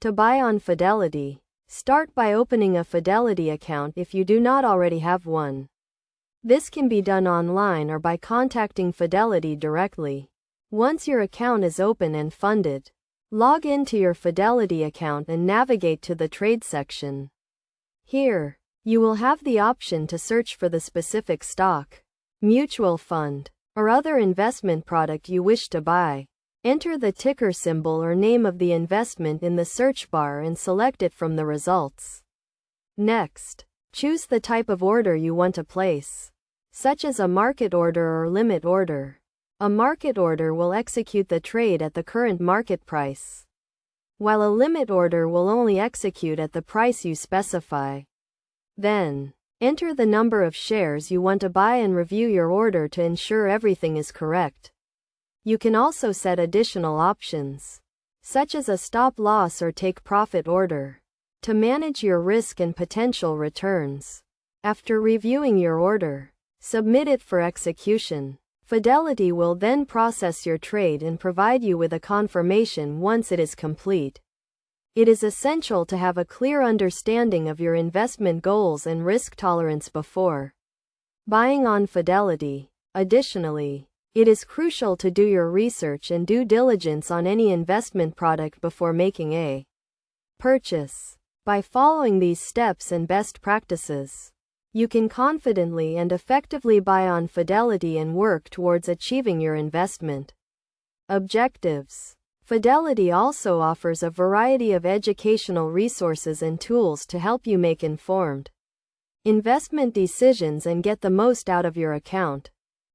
To buy on Fidelity, start by opening a Fidelity account if you do not already have one. This can be done online or by contacting Fidelity directly. Once your account is open and funded, log into your Fidelity account and navigate to the Trade section. Here, you will have the option to search for the specific stock, mutual fund, or other investment product you wish to buy. Enter the ticker symbol or name of the investment in the search bar and select it from the results. Next, choose the type of order you want to place, such as a market order or limit order. A market order will execute the trade at the current market price, while a limit order will only execute at the price you specify. Then, enter the number of shares you want to buy and review your order to ensure everything is correct. You can also set additional options, such as a stop loss or take profit order, to manage your risk and potential returns. After reviewing your order, submit it for execution. Fidelity will then process your trade and provide you with a confirmation once it is complete. It is essential to have a clear understanding of your investment goals and risk tolerance before buying on Fidelity. Additionally, it is crucial to do your research and due diligence on any investment product before making a purchase. By following these steps and best practices, you can confidently and effectively buy on Fidelity and work towards achieving your investment objectives. Fidelity also offers a variety of educational resources and tools to help you make informed investment decisions and get the most out of your account.